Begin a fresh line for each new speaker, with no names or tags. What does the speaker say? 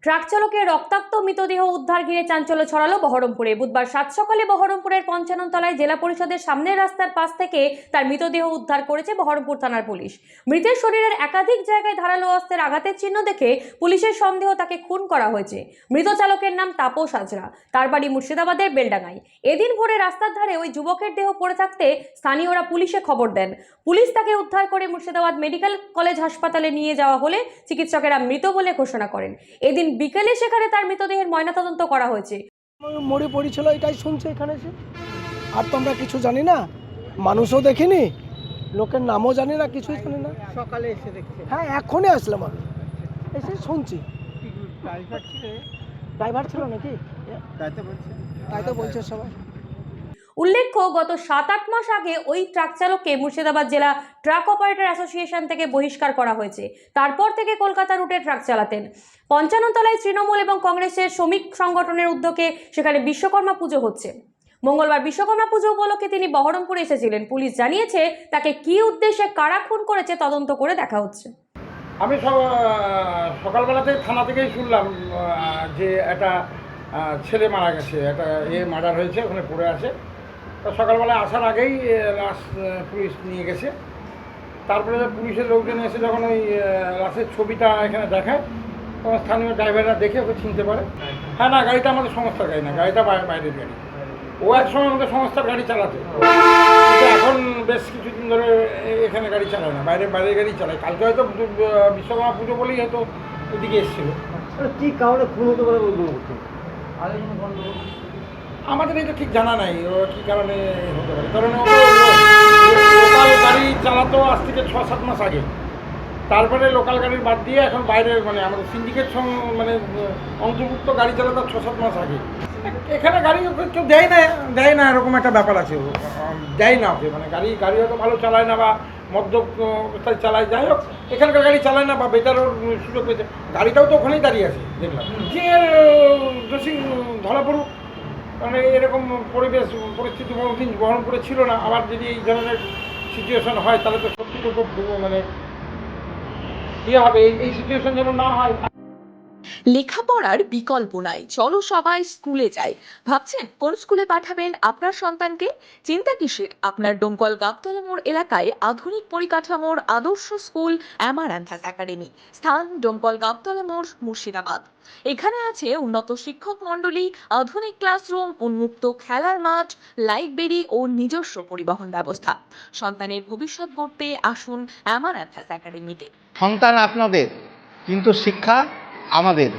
Truck চালকের রক্তাক্ত মৃতদেহ উদ্ধার ঘিরে চাঞ্চল্য ছড়ালো বহরমপুরে। বুধবার সাত সকালে বহরমপুরের পঞ্চাননতলায় জেলা পরিষদের সামনের রাস্তার পাশ থেকে তার মৃতদেহ উদ্ধার করেছে বহরমপুর থানার পুলিশ। মৃতের শরীরের একাধিক জায়গায় ধারালো অস্ত্রের আঘাতের চিহ্ন দেখে পুলিশের সন্দেহ তাকে খুন করা হয়েছে। মৃত চালকের নাম তাপস হাজরা, তার বাড়ি মুর্শিদাবাদের বেলডাঙ্গায়। এদিন ভোরে রাস্তার ধারে ওই যুবকের দেহ পড়ে থাকতে স্থানীয়রা পুলিশে খবর দেন। পুলিশ তাকে উদ্ধার করে মুর্শিদাবাদ মেডিকেল কলেজ হাসপাতালে নিয়ে যাওয়া হলে চিকিৎসকেরা মৃত বলে ঘোষণা করেন। এদিন বিকেলে সেখানে তার মৃতদেহের ময়নাতদন্ত করা হয়েছে।
মরে পড়েছিল এটাই শুনছে এখানে এসে, আর তো আমরা কিছু জানি না, মানুষও দেখিনি, লোকের নামও জানি না, কিছুই জানি না।
সকালে এসে দেখছে।
হ্যাঁ, এখনই আসলাম আমি, এসে শুনছি। ড্রাইভার ছিল নাকি? তাই তো বলছে সবাই।
উল্লেখ্য, গত 7-8 মাস আগে ওই ট্রাক চালককে মুর্শিদাবাদ জেলা ট্রাক অপারেটর অ্যাসোসিয়েশন থেকে বহিষ্কার করা হয়েছে। তারপর থেকে কলকাতা রুটে ট্রাক চালাতেন। পঞ্চাননতলায় তৃণমূল এবং কংগ্রেসের শ্রমিক সংগঠনের উদ্যোগে সেখানে বিশ্বকর্মা পুজো হচ্ছে। মঙ্গলবার বিশ্বকর্মা পুজো উপলক্ষে তিনি বহরমপুরে এসেছিলেন। পুলিশ জানিয়েছে তাকে কী উদ্দেশ্যে কারা খুন করেছে তদন্ত করে দেখা হচ্ছে।
আমি সকালবেলাতে থানা থেকেই শুনলাম যে একটা ছেলে মারা গেছে, একটা মার্ডার হয়েছে, ওখানে পড়ে আছে। তো সকালবেলায় আসার আগেই লাশ পুলিশ নিয়ে গেছে। তারপরে পুলিশের লোকজন এসে যখন ওই লাশের ছবিটা এখানে দেখায়, তখন স্থানীয় ড্রাইভাররা দেখে ওকে চিনতে পারে। হ্যাঁ, না, গাড়িটা আমাদের সংস্থার গাড়ি না, গাড়িটা বাইরের গাড়ি। ও এক সময় আমাদের সংস্থার গাড়ি চালাতো, এখন বেশ কিছুদিন ধরে এখানে গাড়ি চালায় না, বাইরের গাড়ি চালায়। কালকে হয়তো বিশ্বকর্মা পুজো বলেই হয়তো এদিকে এসেছিলো।
কি কারণে খুন হতে পারে
আমাদের এটা ঠিক জানা নাই ও কী কারণে হতে পারে, কারণ ও লোকাল গাড়ি চালাতো আজ থেকে 6-7 মাস আগে। তারপরে লোকাল গাড়ির বাদ দিয়ে এখন বাইরের মানে আমাদের সিন্ডিকেট মানে অন্তর্ভুক্ত গাড়ি চালাতো 6-7 মাস আগে। এখানে গাড়ি কেউ দেয় না এরকম একটা ব্যাপার আছে। দেয় না ওকে, মানে গাড়ি হয়তো ভালো চালায় না বা মদ্যপায় চালায়, যাই হোক এখানকার গাড়ি চালায় না বা বেটার ওর সুযোগ পেয়েছে। গাড়িটাও তো ওখানেই দাঁড়িয়ে আছে দেখলাম। যে দোষী ধরা পড়ুক, মানে এরকম পরিস্থিতি কোনোদিন বহরমপুরে ছিল না। আবার যদি এই ধরনের সিচুয়েশন হয় তাহলে তো সত্যি খুব মানে ইয়ে হবে, এই সিচুয়েশন যেন না হয়।
লেখাপড়ার বিকল্প নাই, চলো সবাই স্কুলে যাই। ভাবছেন কোন স্কুলে পাঠাবেন আপনার সন্তানকে? চিন্তা কিসের, আপনার ডোমকল গাবতলা মোড় এলাকায় আধুনিক পরিকাঠামোর আদর্শ স্কুল অ্যামারান্থাস একাডেমি। স্থান ডোমকল গাবতলা মোড়, মুর্শিদাবাদ। এখানে আছে উন্নত শিক্ষক মন্ডলী, আধুনিক ক্লাসরুম, উন্মুক্ত খেলার মাঠ, লাইব্রেরি ও নিজস্ব পরিবহন ব্যবস্থা। সন্তানের ভবিষ্যৎ গড়তে আসুন অ্যামারান্থাস একাডেমিতে।
সন্তান আপনাদের, কিন্তু শিক্ষা আমাদের।